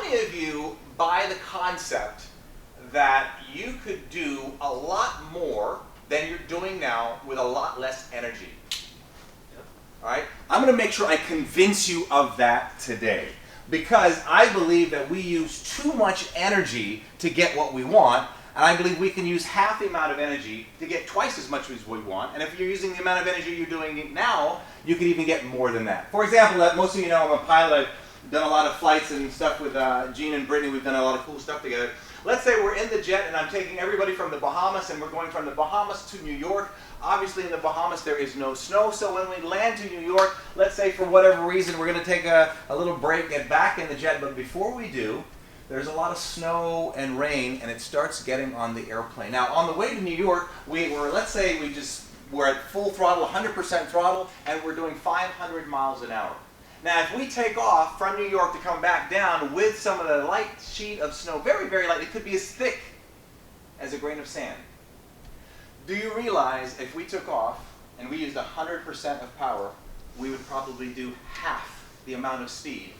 many of you buy the concept that you could do a lot more than you're doing now with a lot less energy? All right? I'm going to make sure I convince you of that today, because I believe that we use too much energy to get what we want, and I believe we can use half the amount of energy to get twice as much as we want. And if you're using the amount of energy you're doing now, you could even get more than that. For example, most of you know I'm a pilot. I've done a lot of flights and stuff with Gene and Brittany. We've done a lot of cool stuff together. Let's say we're in the jet and I'm taking everybody from the Bahamas, and we're going from the Bahamas to New York. Obviously in the Bahamas there is no snow, so when we land to New York, let's say for whatever reason we're going to take a little break, get back in the jet, but before we do, there's a lot of snow and rain, and it starts getting on the airplane. Now on the way to New York, let's say we're at full throttle, 100% throttle, and we're doing 500 miles an hour. Now, if we take off from New York to come back down with some of the light sheet of snow, very, very light, it could be as thick as a grain of sand. Do you realize if we took off and we used 100% of power, we would probably do half the amount of speed,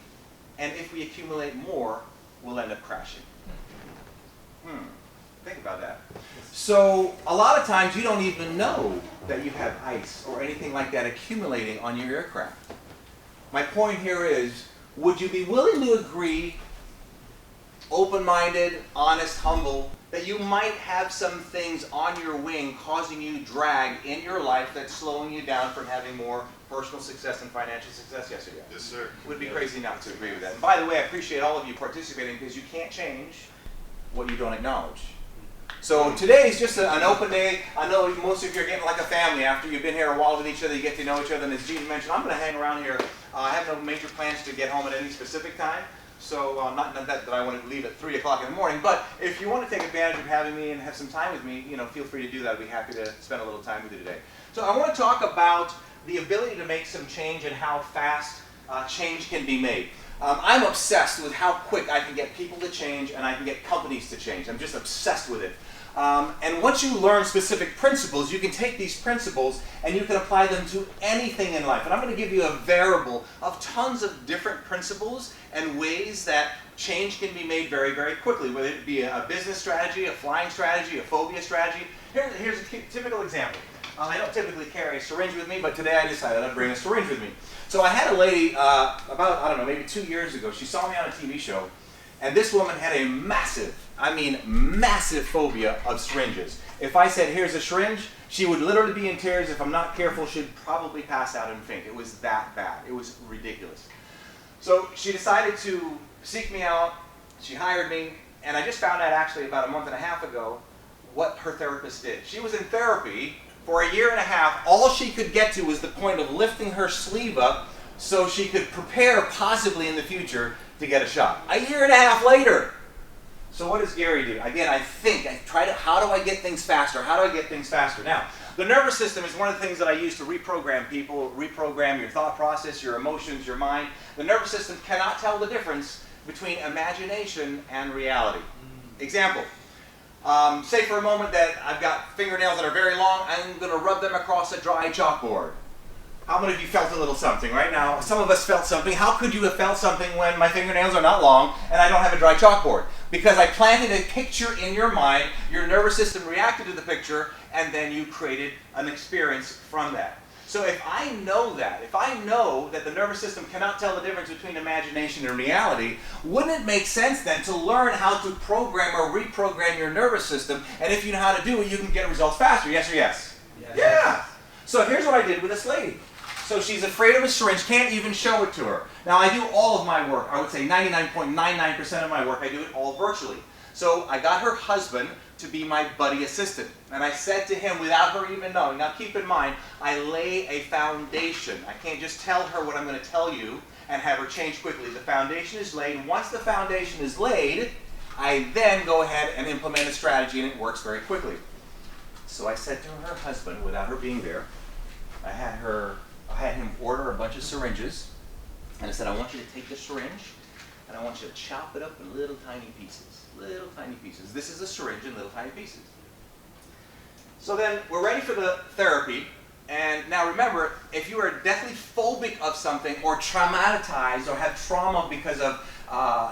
and if we accumulate more, we'll end up crashing? Think about that. So a lot of times you don't even know that you have ice or anything like that accumulating on your aircraft. My point here is, would you be willing to agree, open-minded, honest, humble, that you might have some things on your wing causing you drag in your life that's slowing you down from having more personal success and financial success? Yes or yes? Yes, sir. It would be crazy not to agree with that. And by the way, I appreciate all of you participating, because you can't change what you don't acknowledge. So today is just an open day. I know most of you are getting like a family after you've been here a while with each other. You get to know each other. And as Gene mentioned, I'm going to hang around here. I have no major plans to get home at any specific time. So not that I want to leave at 3 o'clock in the morning. But if you want to take advantage of having me and have some time with me, feel free to do that. I'd be happy to spend a little time with you today. So I want to talk about the ability to make some change and how fast change can be made. I'm obsessed with how quick I can get people to change and I can get companies to change. I'm just obsessed with it. And once you learn specific principles, you can take these principles and you can apply them to anything in life. And I'm going to give you a variable of tons of different principles and ways that change can be made very, very quickly, whether it be a business strategy, a flying strategy, a phobia strategy. Here's a typical example. I don't typically carry a syringe with me, but today I decided I'd bring a syringe with me. So I had a lady about, maybe 2 years ago. She saw me on a TV show, and this woman had a massive phobia of syringes. If I said, here's a syringe, she would literally be in tears. If I'm not careful, she'd probably pass out and faint. It was that bad. It was ridiculous. So she decided to seek me out. She hired me, and I just found out actually about a month and a half ago what her therapist did. She was in therapy for a year and a half. All she could get to was the point of lifting her sleeve up so she could prepare possibly in the future to get a shot. A year and a half later. So what does Gary do? Again, how do I get things faster? How do I get things faster? Now, the nervous system is one of the things that I use to reprogram people, reprogram your thought process, your emotions, your mind. The nervous system cannot tell the difference between imagination and reality. Example, say for a moment that I've got fingernails that are very long. I'm going to rub them across a dry chalkboard. How many of you felt a little something right now? Some of us felt something. How could you have felt something when my fingernails are not long and I don't have a dry chalkboard? Because I planted a picture in your mind, your nervous system reacted to the picture, and then you created an experience from that. So if I know that the nervous system cannot tell the difference between imagination and reality, wouldn't it make sense then to learn how to program or reprogram your nervous system? And if you know how to do it, you can get results faster. Yes or yes? Yes. Yeah. So here's what I did with this lady. So she's afraid of a syringe, can't even show it to her. Now I do all of my work, I would say 99.99% of my work, I do it all virtually. So I got her husband to be my buddy assistant. And I said to him without her even knowing, now keep in mind, I lay a foundation. I can't just tell her what I'm going to tell you and have her change quickly. The foundation is laid. Once the foundation is laid, I then go ahead and implement a strategy, and it works very quickly. So I said to her husband, without her being there, I had him order a bunch of syringes, and I said, I want you to take the syringe, and I want you to chop it up in little tiny pieces. Little tiny pieces. This is a syringe in little tiny pieces. So then we're ready for the therapy, and now remember, if you are deathly phobic of something or traumatized or have trauma because of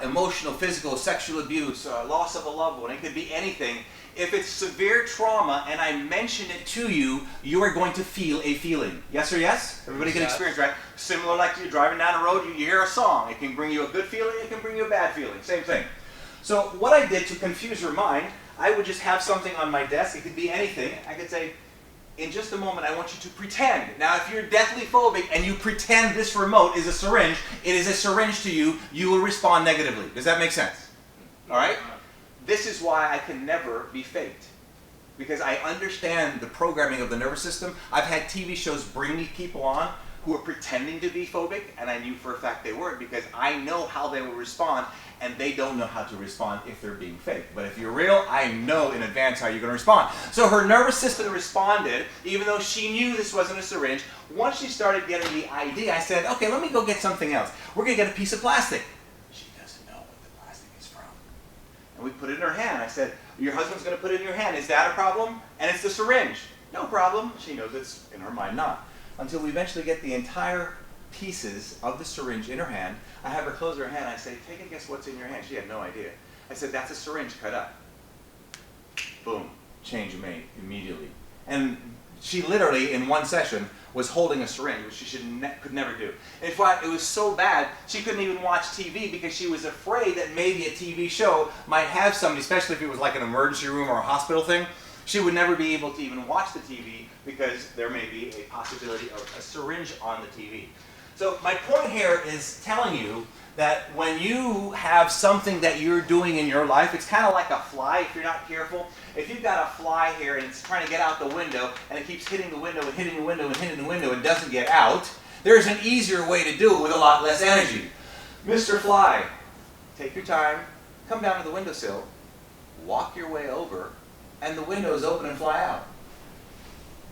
emotional, physical, sexual abuse, loss of a loved one. It could be anything. If it's severe trauma and I mention it to you, you are going to feel a feeling. Yes or yes? Everybody can experience, right? Similar like you're driving down the road, you hear a song. It can bring you a good feeling, it can bring you a bad feeling. Same thing. So what I did to confuse your mind, I would just have something on my desk. It could be anything. I could say, in just a moment, I want you to pretend. Now, if you're deathly phobic and you pretend this remote is a syringe, it is a syringe to you, you will respond negatively. Does that make sense? All right? This is why I can never be faked. Because I understand the programming of the nervous system. I've had TV shows bring me people on who are pretending to be phobic, and I knew for a fact they weren't because I know how they will respond, and they don't know how to respond if they're being fake. But if you're real, I know in advance how you're going to respond. So her nervous system responded, even though she knew this wasn't a syringe. Once she started getting the idea, I said, okay, let me go get something else. We're going to get a piece of plastic. She doesn't know what the plastic is from. And we put it in her hand. I said, your husband's going to put it in your hand. Is that a problem? And it's the syringe. No problem. She knows it's in her mind not. Until we eventually get the entire pieces of the syringe in her hand. I have her close her hand. I say, take a guess what's in your hand. She had no idea. I said, that's a syringe cut up. Boom. Change made immediately. And she literally, in one session, was holding a syringe, which she could never do. In fact, it was so bad, she couldn't even watch TV because she was afraid that maybe a TV show might have somebody, especially if it was like an emergency room or a hospital thing. She would never be able to even watch the TV because there may be a possibility of a syringe on the TV. So my point here is telling you that when you have something that you're doing in your life, it's kind of like a fly if you're not careful. If you've got a fly here and it's trying to get out the window and it keeps hitting the window and hitting the window and hitting the window and doesn't get out, there's an easier way to do it with a lot less energy. Mr. Fly, take your time, come down to the windowsill, walk your way over, and the windows open and fly out.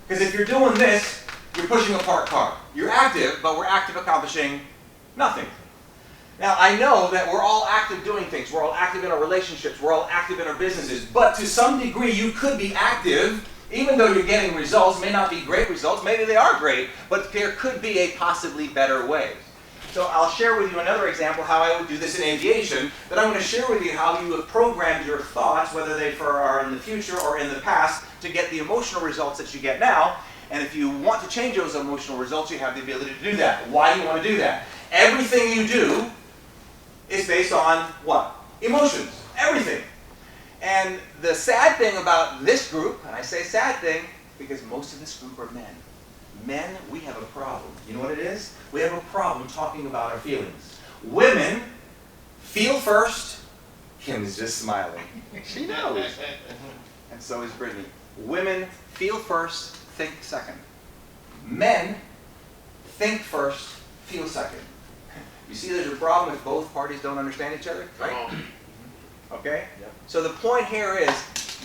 Because if you're doing this, you're pushing a parked car. You're active, but we're active accomplishing nothing. Now, I know that we're all active doing things. We're all active in our relationships. We're all active in our businesses. But to some degree, you could be active, even though you're getting results. May not be great results. Maybe they are great, but there could be a possibly better way. So I'll share with you another example how I would do this in aviation, but I'm going to share with you how you have programmed your thoughts, whether they are in the future or in the past, to get the emotional results that you get now. And if you want to change those emotional results, you have the ability to do that. Why do you want to do that? Everything you do is based on what? Emotions. Everything. And the sad thing about this group, and I say sad thing because most of this group are men. Men, we have a problem. You know what it is? We have a problem talking about our feelings. Women feel first. Kim is just smiling. She knows. And so is Brittany. Women feel first, think second. Men think first, feel second. You see there's a problem if both parties don't understand each other, right? Okay? Yep. So the point here is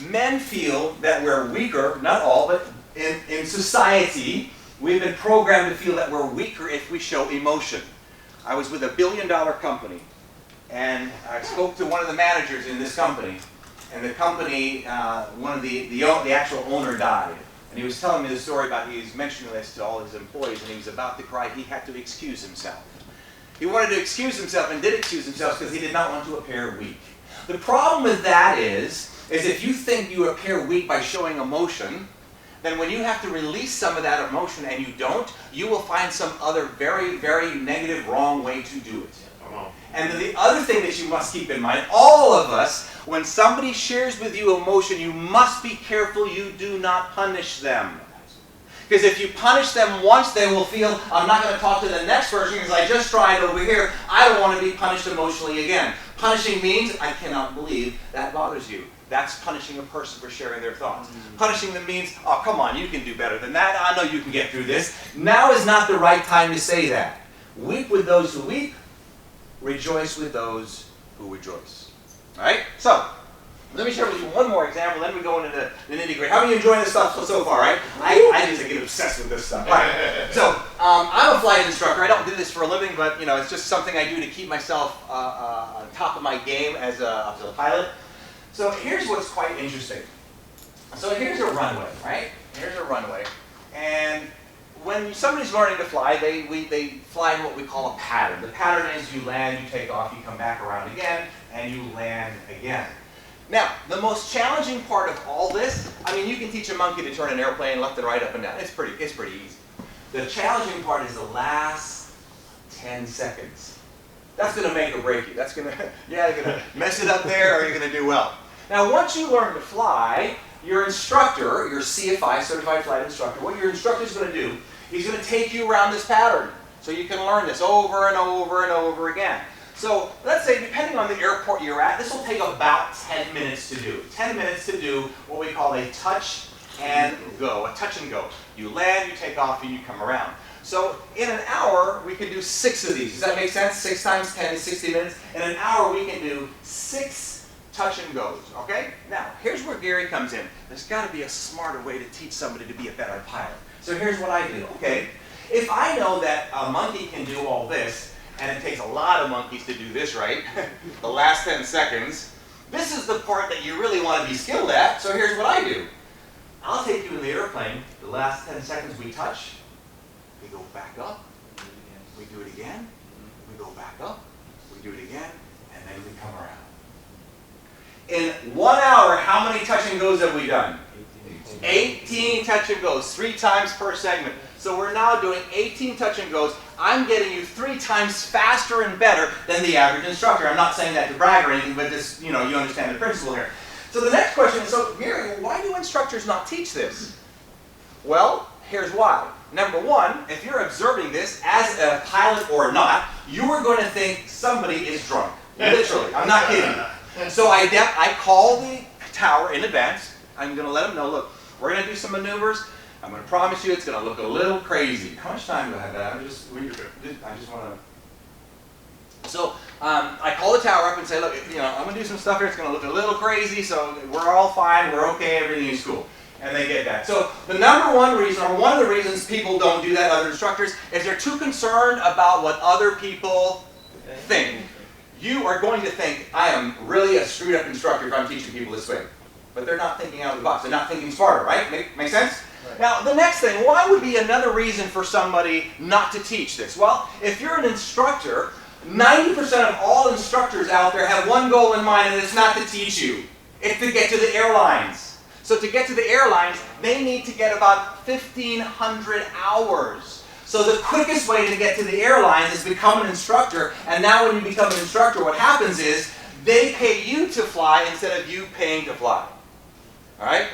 men feel that we're weaker, not all, but in society, we've been programmed to feel that we're weaker if we show emotion. I was with a billion-dollar company, and I spoke to one of the managers in this company, and the company, the actual owner died. And he was telling me the story about he was mentioning this to all his employees, and he was about to cry. He had to excuse himself. He wanted to excuse himself and did excuse himself because he did not want to appear weak. The problem with that is if you think you appear weak by showing emotion, then when you have to release some of that emotion and you don't, you will find some other very, very negative, wrong way to do it. And the other thing that you must keep in mind, all of us, when somebody shares with you emotion, you must be careful you do not punish them. Because if you punish them once, they will feel, I'm not going to talk to the next person because I just tried over here. I don't want to be punished emotionally again. Punishing means, I cannot believe that bothers you. That's punishing a person for sharing their thoughts. Punishing them means, oh, come on, you can do better than that. I know you can get through this. Now is not the right time to say that. Weep with those who weep. Rejoice with those who rejoice. All right? So, let me share with you one more example, then we go into the nitty-gritty. How are you enjoying this stuff so far, right? I just get obsessed with this stuff. All right. So, I'm a flight instructor. I don't do this for a living, but it's just something I do to keep myself on top of my game as a pilot. So here's what's quite interesting. So here's a runway, right? Here's a runway. And when somebody's learning to fly, they fly in what we call a pattern. The pattern is you land, you take off, you come back around again, and you land again. Now, the most challenging part of all this, I mean, you can teach a monkey to turn an airplane left and right, up and down. It's pretty easy. The challenging part is the last 10 seconds. That's going to make or break you. That's going to, you're going to mess it up there, or you're going to do well. Now, once you learn to fly, your instructor, your CFI, Certified Flight Instructor, what your instructor is going to do, he's going to take you around this pattern. So you can learn this over and over and over again. So let's say, depending on the airport you're at, this will take about 10 minutes to do. 10 minutes to do what we call a touch and go, a touch and go. You land, you take off, and you come around. So in an hour, we can do 6 of these. Does that make sense? 6 times 10 is 60 minutes. In an hour, we can do 6 touch and goes, okay? Now, here's where Gary comes in. There's got to be a smarter way to teach somebody to be a better pilot. So here's what I do, okay? If I know that a monkey can do all this, and it takes a lot of monkeys to do this right, the last 10 seconds, this is the part that you really want to be skilled at, so here's what I do. I'll take you in the airplane, the last 10 seconds we touch, we go back up, we do it again, we go back up, we do it again, and then we come around. In 1 hour, how many touch and goes have we done? 18 touch and goes, 3 times per segment. So we're now doing 18 touch and goes. I'm getting you 3 times faster and better than the average instructor. I'm not saying that to brag or anything, but just, you understand the principle here. So the next question is, so Gary, why do instructors not teach this? Well, here's why. Number one, if you're observing this as a pilot or not, you are going to think somebody is drunk. Literally, I'm not kidding. So I call the tower in advance. I'm going to let them know, look, we're going to do some maneuvers. I'm going to promise you it's going to look a little crazy. How much time do I have that? I just want to... So I call the tower up and say, look, I'm going to do some stuff here. It's going to look a little crazy, so we're all fine. We're okay. Everything is cool. And they get that. So the number one reason, or one of the reasons people don't do that, other instructors, is they're too concerned about what other people think. You are going to think, I am really a screwed up instructor if I'm teaching people this way. But they're not thinking out of the box. They're not thinking smarter, right? Make sense? Right. Now, the next thing, why would be another reason for somebody not to teach this? Well, if you're an instructor, 90% of all instructors out there have one goal in mind, and it's not to teach you. It's to get to the airlines. So to get to the airlines, they need to get about 1,500 hours. So the quickest way to get to the airlines is become an instructor, and now when you become an instructor, what happens is they pay you to fly instead of you paying to fly. All right?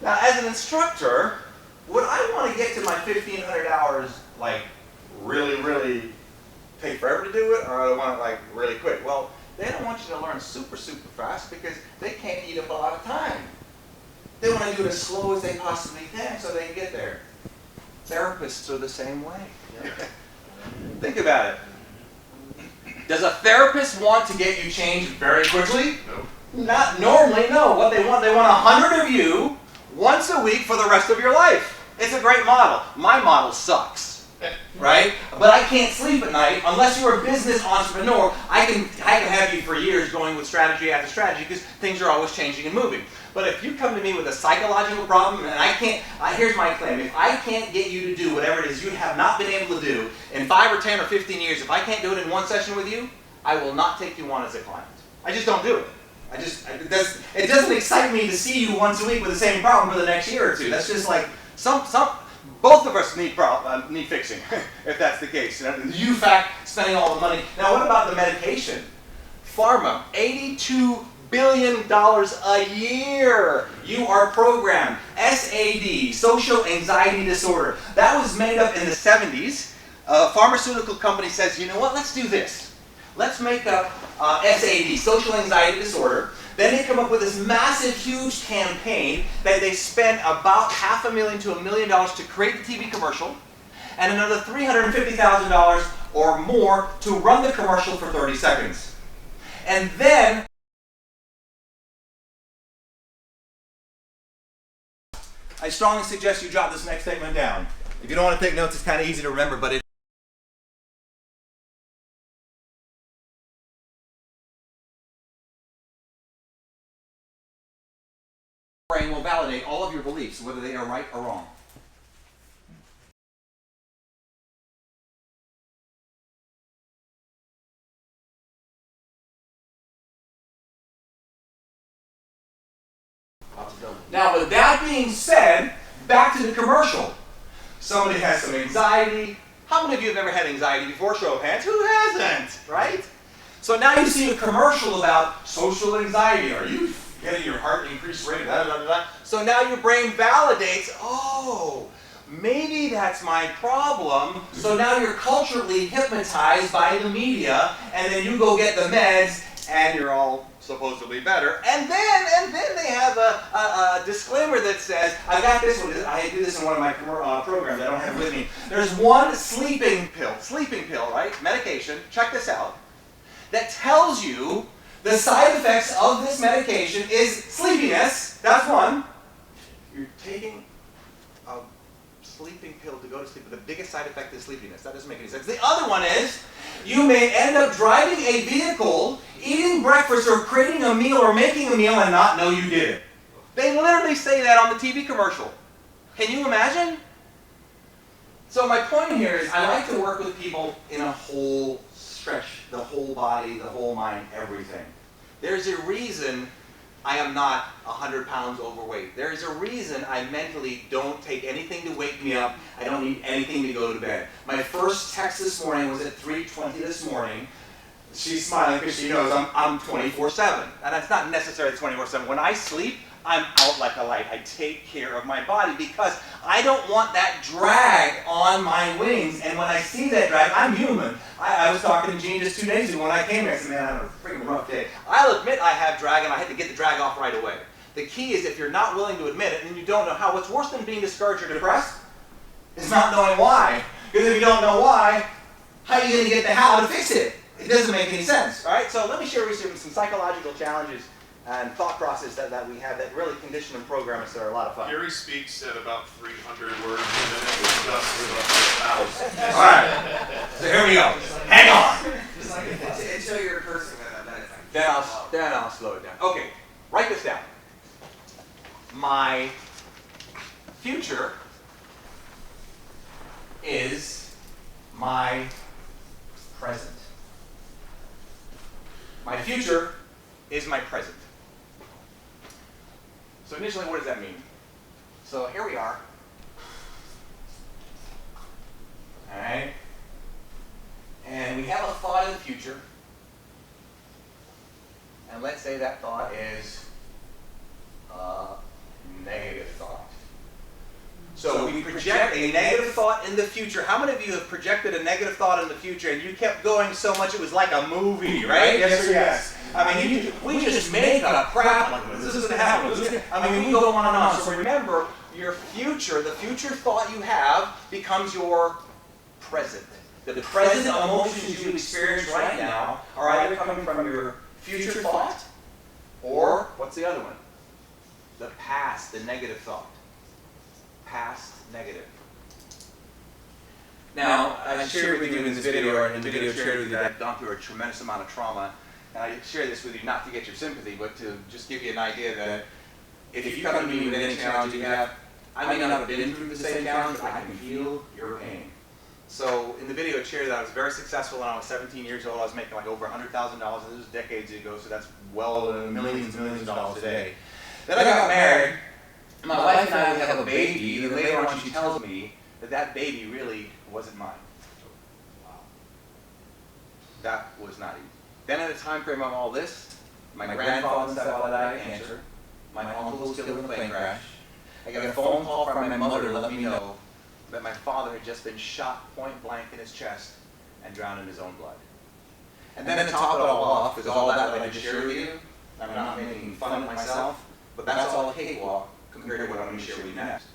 Now, as an instructor, would I want to get to my 1,500 hours, like, really take forever to do it, or I want it, like, really quick? Well, they don't want you to learn super fast because they can't eat up a lot of time. They want to do it as slow as they possibly can so they can get there. Therapists are the same way. Think about it. Does a therapist want to get you changed very quickly? No. Not normally, no. What they want 100 of you once a week for the rest of your life. It's a great model. My model sucks, right? But I can't sleep at night unless you're a business entrepreneur. I can have you for years going with strategy after strategy because things are always changing and moving. But if you come to me with a psychological problem and I can't, here's my claim. If I can't get you to do whatever it is you have not been able to do in 5 or 10 or 15 years, if I can't do it in one session with you, I will not take you on as a client. I just don't do it. It doesn't excite me to see you once a week with the same problem for the next year or two. That's just like, both of us need fixing, if that's the case. You, in fact, spending all the money. Now, what about the medication? Pharma, $82 billion a year. You are programmed. SAD, social anxiety disorder. That was made up in the 70s. A pharmaceutical company says, you know what, let's do this. Let's make up SAD, social anxiety disorder. Then they come up with this massive, huge campaign that they spend about $500,000 to $1 million to create the TV commercial, and another $350,000 or more to run the commercial for 30 seconds. And then I strongly suggest you jot this next statement down. If you don't want to take notes, it's kind of easy to remember, but brain will validate all of your beliefs, whether they are right or wrong. Now, with that being said, back to the commercial. Somebody has some anxiety. How many of you have ever had anxiety before? Show of hands. Who hasn't, right? So now you see a commercial about social anxiety. Are you getting your heart increased rate? Blah, blah, blah. So now your brain validates, oh, maybe that's my problem. So now you're culturally hypnotized by the media, and then you go get the meds, and you're all supposedly better. And then they have a disclaimer that says, I got this one. I do this in one of my programs. I don't have it with me. There's one sleeping pill, right? Medication. Check this out. That tells you the side effects of this medication is sleepiness. That's one. You're taking a sleeping pill to go to sleep, but the biggest side effect is sleepiness. That doesn't make any sense. The other one is you may end up driving a vehicle, eating breakfast or creating a meal or making a meal and not know you did it. They literally say that on the TV commercial. Can you imagine? So my point here is I like to work with people in a whole stretch, the whole body, the whole mind, everything. There's a reason I am not 100 pounds overweight. There's a reason I mentally don't take anything to wake me up. I don't need anything to go to bed. My first text this morning was at 3:20 this morning. She's smiling because she knows I'm 24/7. And that's not necessarily 24/7. When I sleep, I'm out like a light. I take care of my body because I don't want that drag on my wings. And when I see that drag, I'm human. I was talking to Gene just 2 days ago when I came here. I said, man, I had a freaking rough day. I'll admit I have drag and I had to get the drag off right away. The key is if you're not willing to admit it and you don't know how, what's worse than being discouraged or depressed is not knowing why. Because if you don't know why, how are you going to get the how to fix it? It doesn't make any sense. All right? So let me share with you some psychological challenges and thought process that we have that really condition and program us that are a lot of fun. Gary speaks at about 300 words a minute, which does 1,000. All right. So here we go. Hang on. Just like until you're cursing that Then I'll slow it down. Okay. Write this down. My future is my present. My future is my present. So initially, what does that mean? So here we are. All right. And we have a thought in the future. And let's say that thought is a negative thought. So we project a negative thought in the future. How many of you have projected a negative thought in the future and you kept going so much it was like a movie, right? Yes or yes? I mean, we just make a crap like this. This isn't happening. I mean, we go on and on. So remember, your future, the future thought you have becomes your present. The present emotions you experience right now are either coming from your future thought or, what's the other one? The past, the negative thought. Past negative. Now, I shared with you in this video, or in the video shared with you that I've gone through a tremendous amount of trauma. And I share this with you not to get your sympathy, but to just give you an idea that if you come to me with any challenge you have, I may not have been through the same challenge, but I can feel your pain. So in the video it shared that I was very successful when I was 17 years old. I was making like over $100,000. This was decades ago, so that's well millions and millions of dollars today. Then I got married. My wife and I would have a baby, and later on she tells me that that baby really wasn't mine. Wow. That was not easy. Then at the time frame of all this, my grandfather and stepfather died of cancer. My uncle was killed in a plane crash. I got a phone call from my mother to let me know that my father had just been shot point blank in his chest and drowned in his own blood. And then to top it all off, because all that I just shared with you, I'm not making fun of myself, but that's all a cakewalk compared to what I'm going to share with you next.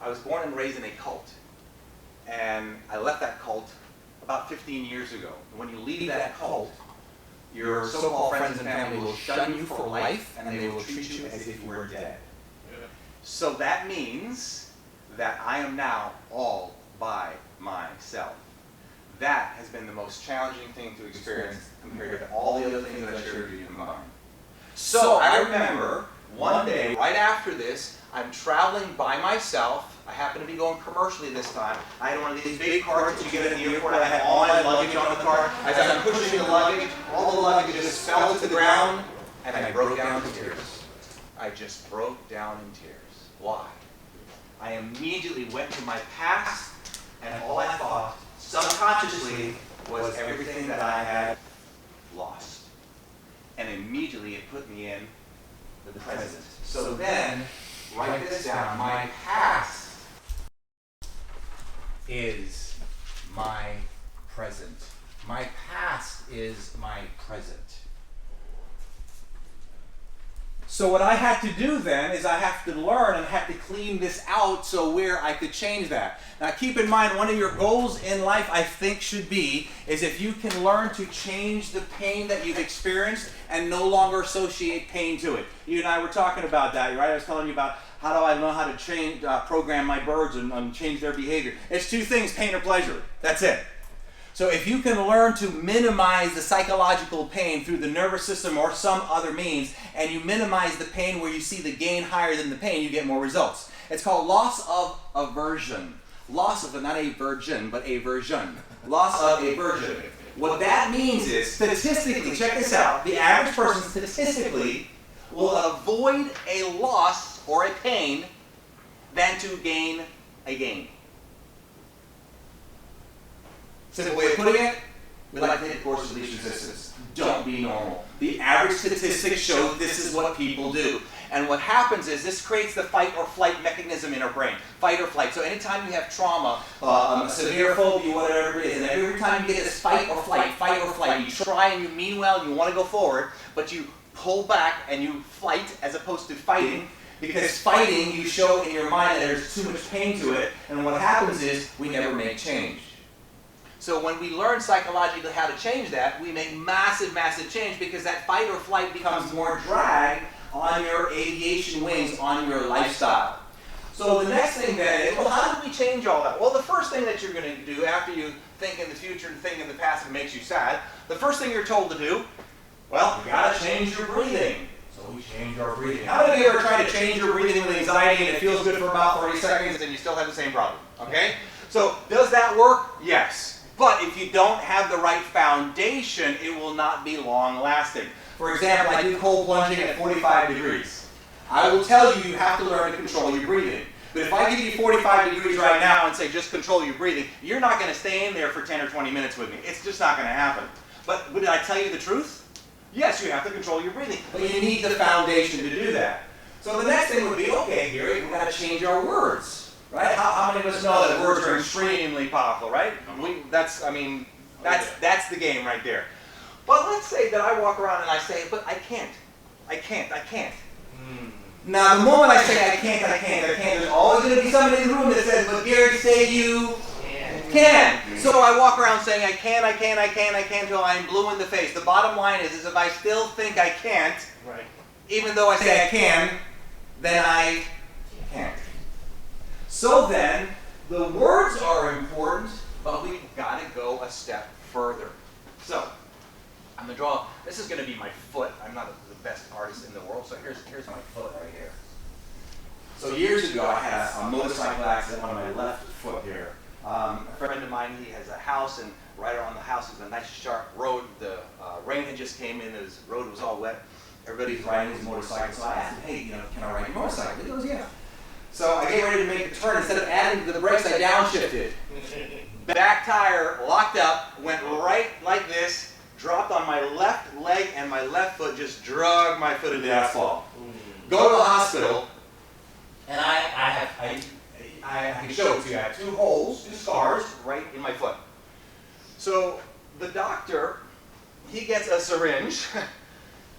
I was born and raised in a cult, and I left that cult about 15 years ago. And when you leave that cult, your so-called friends and family will shun you for life, and they will treat you as if you were dead. So that means that I am now all by myself. That has been the most challenging thing to experience compared to all the other things that I shared with you combined. So I remember one day, right after this, I'm traveling by myself. I happen to be going commercially this time. I had one of these big carts you get at the airport. I had all my luggage on the cart. As I'm pushing the luggage, all the luggage just fell to the ground, and I broke down in tears. I just broke down in tears. Why? I immediately went to my past, and all I thought, subconsciously, was everything that I had lost. And immediately it put me in the present. So then, write this down. My past is my present. My past is my present. So what I had to do then is I have to learn and have to clean this out so where I could change that. Now keep in mind, one of your goals in life, I think, should be is if you can learn to change the pain that you've experienced and no longer associate pain to it. You and I were talking about that, right? I was telling you about how do I know how to change, program my birds and change their behavior. It's two things, pain or pleasure. That's it. So if you can learn to minimize the psychological pain through the nervous system or some other means, and you minimize the pain where you see the gain higher than the pain, you get more results. It's called loss of aversion. Loss of, not a virgin, but aversion. Loss of aversion. What that means is, statistically, check this out, the average person statistically will avoid a loss or a pain than to gain a gain. Simple way of putting it, we like to hit course of least resistance. Don't be normal. The average statistics show this is what people do. And what happens is this creates the fight or flight mechanism in our brain. Fight or flight. So anytime you have trauma, a severe phobia, whatever it is, and every time you get this fight or flight, you try and you mean well, and you want to go forward, but you pull back and you fight as opposed to fighting. Because fighting, you show in your mind that there's too much pain to it, and what happens is we never make change. So when we learn psychologically how to change that, we make massive, massive change because that fight or flight becomes more drag on your aviation wings, on your lifestyle. So the next thing then is, well, how do we change all that? Well, the first thing that you're going to do after you think in the future and think in the past and makes you sad, the first thing you're told to do, well, you got to change your breathing. So we change our breathing. How many of you ever tried to change your breathing with anxiety and it feels good for about 30 seconds and you still have the same problem? Okay? So does that work? Yes. But if you don't have the right foundation, it will not be long lasting. For example, I do cold plunging at 45 degrees. I will tell you, you have to learn to control your breathing. But if I give you 45 degrees right now and say just control your breathing, you're not going to stay in there for 10 or 20 minutes with me. It's just not going to happen. But did I tell you the truth? Yes, you have to control your breathing. But you need the foundation to do that. So the next thing would be, okay, Gary, we've got to change our words. Right? How many of us know that words are extremely powerful, right? That's the game right there. But let's say that I walk around and I say, but I can't. Now, the moment I say I can't, there's always going to be somebody in the room that says, but Gary, say you can. So I walk around saying I can till I'm blue in the face. The bottom line is if I still think I can't, right, even though I say I can, then I can't. So then, the words are important, but we've got to go a step further. So, I'm going to draw, this is going to be my foot. I'm not the best artist in the world, so here's my foot right here. So years ago, I had a motorcycle accident on my left foot here. A friend of mine, he has a house, and right around the house is a nice sharp road. The rain had just came in, his road was all wet. Everybody's riding his motorcycle, so I asked him, hey, can I ride your motorcycle? He goes, yeah. So I get ready to make the turn. Instead of adding to the brakes, I downshifted. Back tire locked up, went right like this, dropped on my left leg, and my left foot just drug my foot into the asphalt. Go to the hospital, and I can show it to you. I have 2 holes, 2 scars right in my foot. So the doctor, he gets a syringe,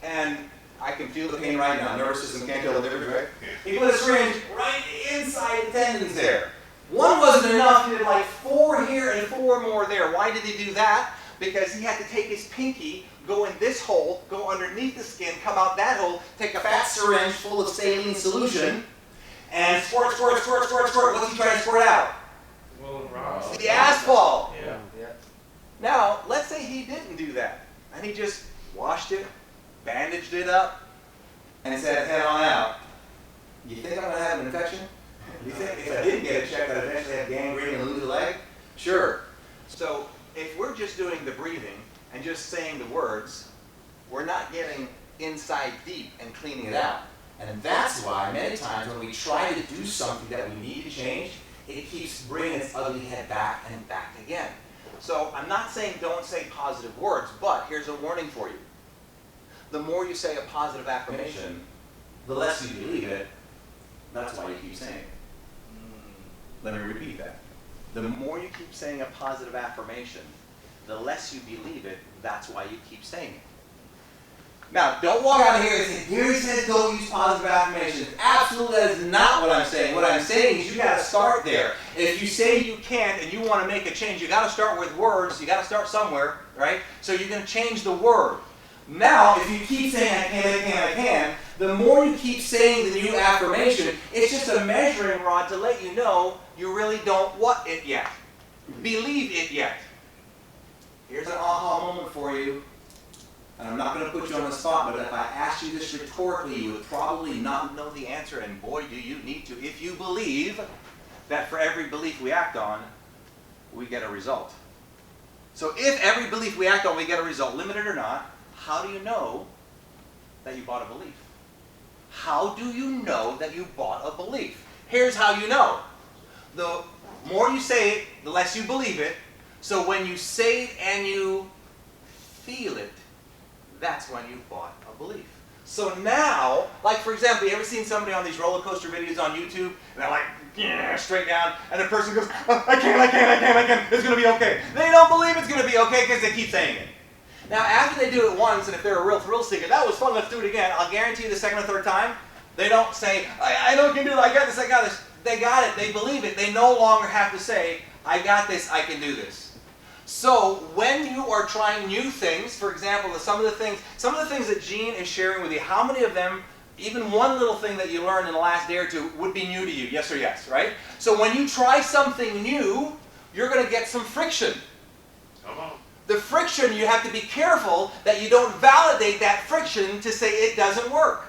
and I can feel the pain right now. Nervous system can't tell the difference, right? He put a syringe right inside the tendons there. One wasn't enough. He did like 4 here and 4 more there. Why did he do that? Because he had to take his pinky, go in this hole, go underneath the skin, come out that hole, take a fat syringe full of saline solution, and squirt. What's he trying to squirt out? The asphalt. Yeah. Now, let's say he didn't do that, and he just washed it, bandaged it up, and said, head on out. You think I'm going to have an infection? You think if I didn't get it checked, I'd eventually have gangrene and lose a leg? Sure. So if we're just doing the breathing and just saying the words, we're not getting inside deep and cleaning it out. And that's why many times when we try to do something that we need to change, it keeps bringing its ugly head back and back again. So I'm not saying don't say positive words, but here's a warning for you. The more you say a positive affirmation, the less you believe it. That's why you keep saying it. Let me repeat that. The more you keep saying a positive affirmation, the less you believe it. That's why you keep saying it. Now, don't walk out of here and say, Gary says don't use positive affirmations. Absolutely, that is not what I'm saying. What I'm saying is you got to start there. If you say you can't and you want to make a change, you got to start with words. You got to start somewhere, right? So you're going to change the word. Now, if you keep saying I can, the more you keep saying the new affirmation, it's just a measuring rod to let you know you really don't want it yet. Believe it yet. Here's an aha moment for you. And I'm not going to put you on the spot, but if I asked you this rhetorically, you would probably not know the answer, and boy, do you need to. If you believe that for every belief we act on, we get a result. So if every belief we act on, we get a result, limited or not, how do you know that you bought a belief? How do you know that you bought a belief? Here's how you know. The more you say it, the less you believe it. So when you say it and you feel it, that's when you bought a belief. So now, like for example, you ever seen somebody on these roller coaster videos on YouTube, and they're like, yeah, straight down, and the person goes, oh, I can't, it's going to be okay. They don't believe it's going to be okay because they keep saying it. Now, after they do it once, and if they're a real thrill seeker, that was fun, let's do it again. I'll guarantee you the second or third time, they don't say, I know you can do it, I got this, I got this. They got it, they believe it. They no longer have to say, I got this, I can do this. So when you are trying new things, for example, some of the things that Gene is sharing with you, how many of them, even one little thing that you learned in the last day or two, would be new to you? Yes or yes, right? So when you try something new, you're going to get some friction. Come on. The friction, you have to be careful that you don't validate that friction to say it doesn't work.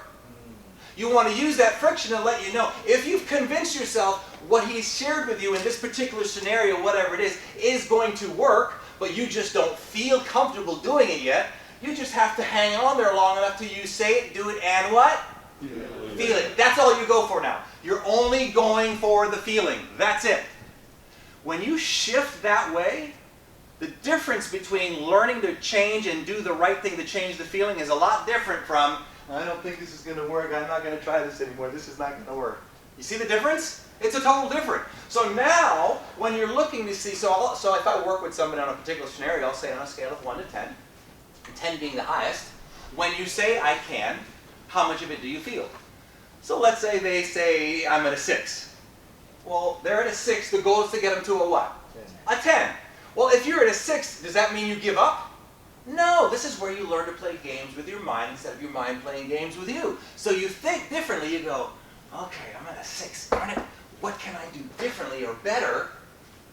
You want to use that friction to let you know. If you've convinced yourself what he's shared with you in this particular scenario, whatever it is going to work, but you just don't feel comfortable doing it yet, you just have to hang on there long enough till you say it, do it, and what? Feel it. That's all you go for now. You're only going for the feeling. That's it. When you shift that way, the difference between learning to change and do the right thing to change the feeling is a lot different from, I don't think this is going to work, I'm not going to try this anymore, this is not going to work. You see the difference? It's a total difference. So now, when you're looking to see, so if I work with somebody on a particular scenario, I'll say on a scale of 1 to 10, 10 being the highest, when you say I can, how much of it do you feel? So let's say they say I'm at a 6. Well, they're at a 6, the goal is to get them to a what? 10. A 10. Well, if you're at a 6, does that mean you give up? No, this is where you learn to play games with your mind instead of your mind playing games with you. So you think differently, you go, okay, I'm at a 6, darn it, what can I do differently or better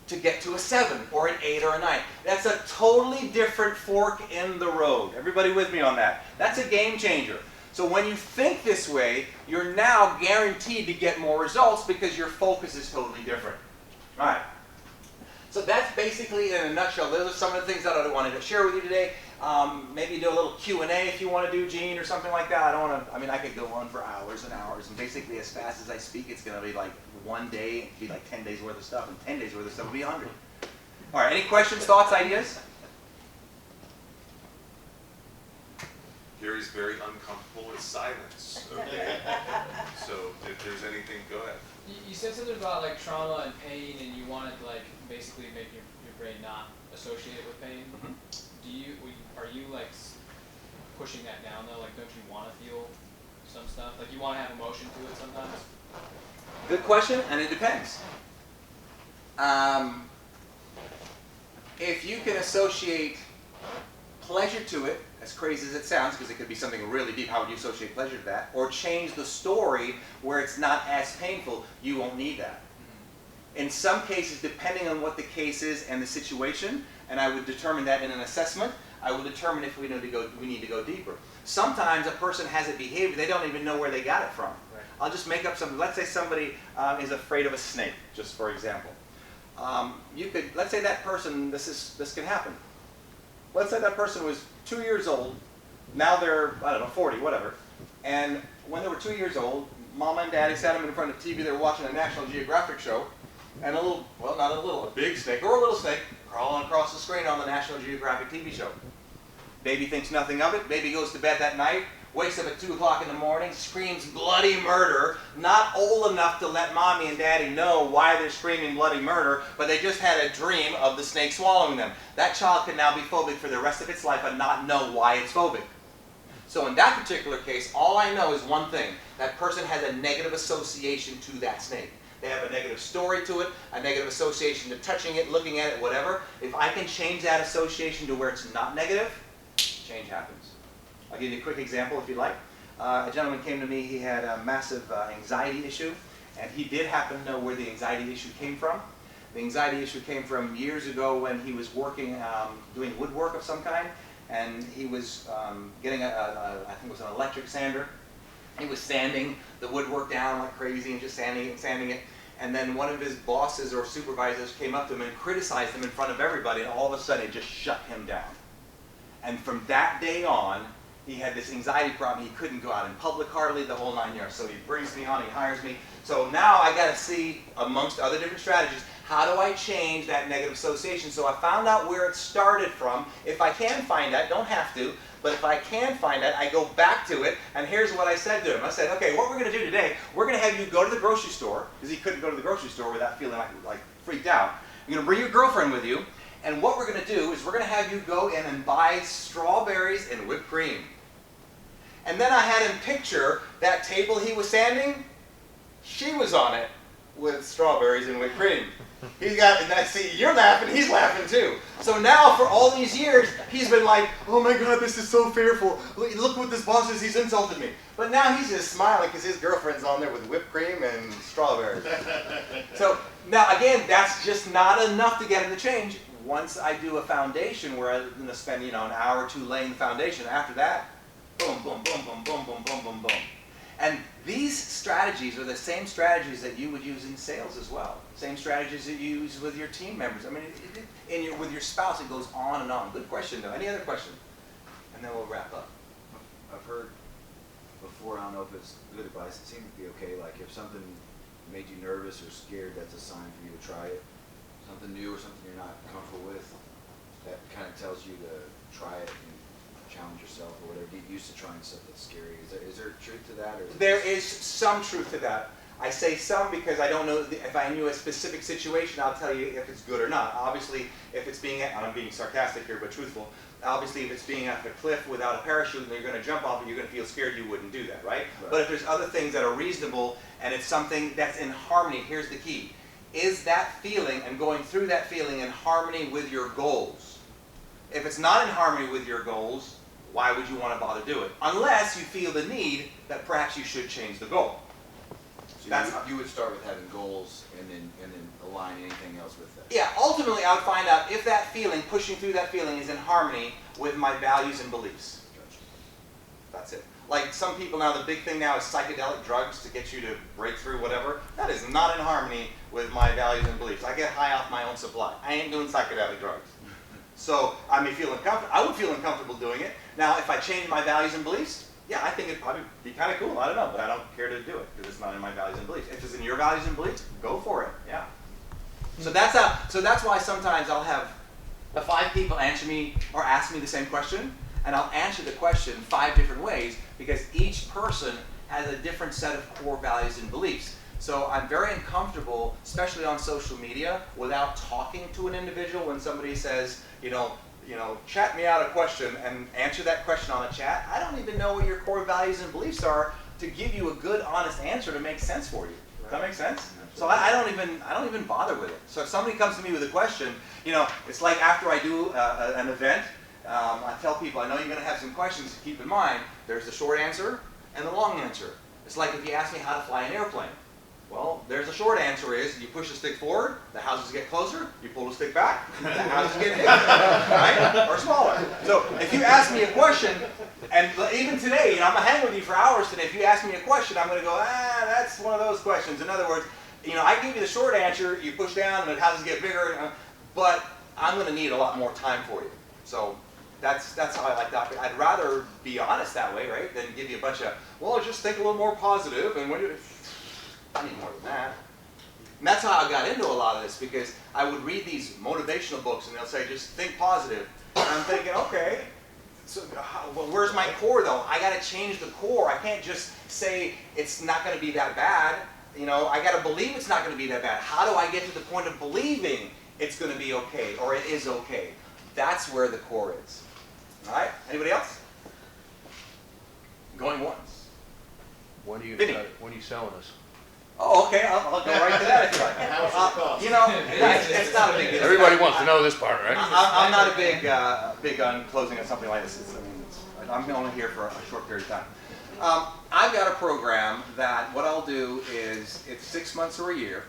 to get to a 7 or an 8 or a 9? That's a totally different fork in the road. Everybody with me on that? That's a game changer. So when you think this way, you're now guaranteed to get more results because your focus is totally different. All right. So that's basically, in a nutshell, those are some of the things that I wanted to share with you today. Maybe do a little Q&A if you want to do, Gene, or something like that. I could go on for hours and hours, and basically as fast as I speak, it's going to be like one day, it'd be like 10 days worth of stuff, and 10 days worth of stuff will be 100. All right, any questions, thoughts, ideas? Gary's very uncomfortable with silence. Okay. So if there's anything, go ahead. You said something about like trauma and pain, and you wanted to like basically make your brain not associated with pain. Mm-hmm. Are you like pushing that down though? Like, don't you want to feel some stuff? Like, you want to have emotion to it sometimes? Good question, and it depends. If you can associate pleasure to it, as crazy as it sounds, because it could be something really deep, how would you associate pleasure to that? Or change the story where it's not as painful, you won't need that. In some cases, depending on what the case is and the situation, and I would determine that in an assessment, I will determine if we need to go deeper. Sometimes a person has a behavior, they don't even know where they got it from. Right. I'll just make up something. Let's say somebody is afraid of a snake, just for example. Let's say that person, this can happen. Let's say that person was 2 years old, now they're, 40, whatever. And when they were 2 years old, Mama and Daddy sat them in front of the TV. They were watching a National Geographic show, and a little, well, not a little, a big snake or a little snake crawling across the screen on the National Geographic TV show. Baby thinks nothing of it. Baby goes to bed that night, wakes up at 2 o'clock in the morning, screams bloody murder, not old enough to let Mommy and Daddy know why they're screaming bloody murder, but they just had a dream of the snake swallowing them. That child can now be phobic for the rest of its life and not know why it's phobic. So in that particular case, all I know is one thing. That person has a negative association to that snake. They have a negative story to it, a negative association to touching it, looking at it, whatever. If I can change that association to where it's not negative, change happens. I'll give you a quick example if you like. A gentleman came to me, he had a massive anxiety issue, and he did happen to know where the anxiety issue came from. The anxiety issue came from years ago when he was working, doing woodwork of some kind, and he was getting I think it was an electric sander. He was sanding the woodwork down like crazy and just sanding it. And then one of his bosses or supervisors came up to him and criticized him in front of everybody, and all of a sudden it just shut him down. And from that day on, he had this anxiety problem. He couldn't go out in public hardly, the whole 9 yards. So he brings me on, he hires me. So now I got to see, amongst other different strategies, how do I change that negative association? So I found out where it started from. If I can find that, don't have to, but if I can find that, I go back to it, and here's what I said to him. I said, okay, what we're going to do today, we're going to have you go to the grocery store, because he couldn't go to the grocery store without feeling like freaked out. You're going to bring your girlfriend with you, and what we're going to do is we're going to have you go in and buy strawberries and whipped cream. And then I had him picture that table he was sanding. She was on it with strawberries and whipped cream. He's got, and see, you're laughing, he's laughing too. So now for all these years, he's been like, oh my God, this is so fearful. Look what this boss is, he's insulted me. But now he's just smiling because his girlfriend's on there with whipped cream and strawberries. So now again, that's just not enough to get him to change. Once I do a foundation where I'm going to spend, an hour or two laying the foundation, after that, boom, boom, boom, boom, boom, boom, boom, boom, boom. And these strategies are the same strategies that you would use in sales as well. Same strategies that you use with your team members. I mean, with your spouse, it goes on and on. Good question, though. Any other question? And then we'll wrap up. I've heard before, I don't know if it's good advice, it seemed to be okay, like if something made you nervous or scared, that's a sign for you to try it. Something new or something you're not comfortable with, that kind of tells you to try it and challenge yourself or whatever. Get used to trying stuff that's scary. Is there truth to that? Or There is some truth to that. I say some because I don't know, if I knew a specific situation, I'll tell you if it's good or not. Obviously, if it's being, and I'm being sarcastic here, but truthful, obviously if it's being at the cliff without a parachute and you're going to jump off and you're going to feel scared, you wouldn't do that, right? But if there's other things that are reasonable and it's something that's in harmony, here's the key. Is that feeling and going through that feeling in harmony with your goals? If it's not in harmony with your goals, why would you want to bother do it? Unless you feel the need that perhaps you should change the goal. So you would start with having goals and then align anything else with that. Yeah, ultimately I would find out if that feeling, pushing through that feeling, is in harmony with my values and beliefs. Gotcha. That's it. Like some people now, the big thing now is psychedelic drugs to get you to break through whatever. That is not in harmony with my values and beliefs. I get high off my own supply. I ain't doing psychedelic drugs. So I may feel uncomfortable. I would feel uncomfortable doing it. Now, if I change my values and beliefs, yeah, I think it'd probably be kind of cool. I don't know, but I don't care to do it because it's not in my values and beliefs. If it's in your values and beliefs, go for it. Yeah. So that's why sometimes I'll have 5 people answer me or ask me the same question, and I'll answer the question 5 different ways because each person has a different set of core values and beliefs. So I'm very uncomfortable, especially on social media, without talking to an individual when somebody says, chat me out a question and answer that question on a chat. I don't even know what your core values and beliefs are to give you a good, honest answer to make sense for you. Does that make sense? So I don't even bother with it. So if somebody comes to me with a question, it's like after I do an event, I tell people, I know you're going to have some questions to keep in mind. There's the short answer and the long answer. It's like if you ask me how to fly an airplane. Well, there's a short answer is you push the stick forward, the houses get closer, you pull the stick back, the houses get bigger, right? Or smaller. So if you ask me a question, and even today, I'm going to hang with you for hours today. If you ask me a question, I'm going to go, that's one of those questions. In other words, I give you the short answer, you push down and the houses get bigger, but I'm going to need a lot more time for you. So That's how I like to operate. I'd rather be honest that way, right, than give you a bunch of, well, just think a little more positive, and when you, I need more than that. And that's how I got into a lot of this, because I would read these motivational books, and they'll say, just think positive. And I'm thinking, okay, so well, where's my core, though? I got to change the core. I can't just say it's not going to be that bad. You know, I got to believe it's not going to be that bad. How do I get to the point of believing it's going to be okay, or it is okay? That's where the core is. All right? Anybody else? Going once. When are you Vinny. when are you selling us? Oh, okay. I'll go right to that if you like. How much does it cost? You know, it's not a big deal. Everybody wants to know this part, right? I'm not a big on closing on something like this. I'm only here for a short period of time. I've got a program that what I'll do is it's 6 months or a year,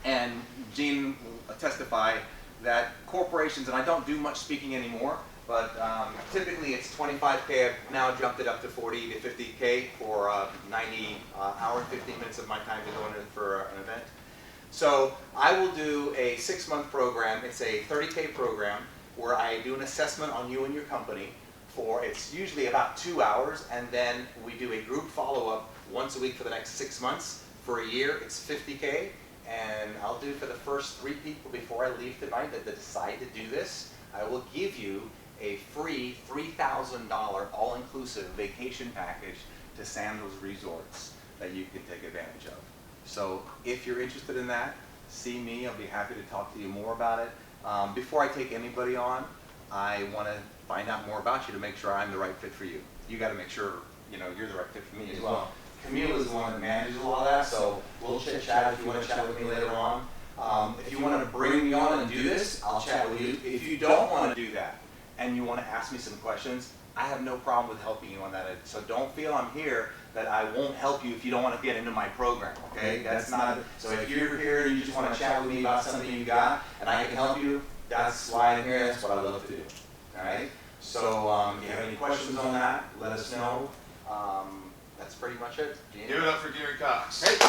and Gene will testify that corporations, and I don't do much speaking anymore, but typically it's 25K. I've now jumped it up to 40 to 50K for 90 hour and 15 minutes of my time to go in for an event. So I will do a 6-month program. It's a 30K program where I do an assessment on you and your company for, it's usually about 2 hours, and then we do a group follow-up once a week for the next 6 months. For a year, it's 50K, and I'll do for the first 3 people before I leave tonight that decide to do this, I will give you a free $3,000 all-inclusive vacation package to Sandals Resorts that you can take advantage of. So if you're interested in that, see me. I'll be happy to talk to you more about it. Before I take anybody on, I want to find out more about you to make sure I'm the right fit for you. You got to make sure you're the right fit for me as well. Camille is the one that manages all of that, so we'll chit-chat if you want to chat with me later on. If you want to bring me on and do this, I'll chat with you. If you don't want to do that and you want to ask me some questions, I have no problem with helping you on that. So don't feel I'm here that I won't help you if you don't want to get into my program, okay? That's not, so if you're here and you just want to chat with me about something you got and I can help you, that's why I'm here, that's what I love to do, all right? So if you have any questions on that, let us know. That's pretty much it. Give it up for Gary Cox. Great.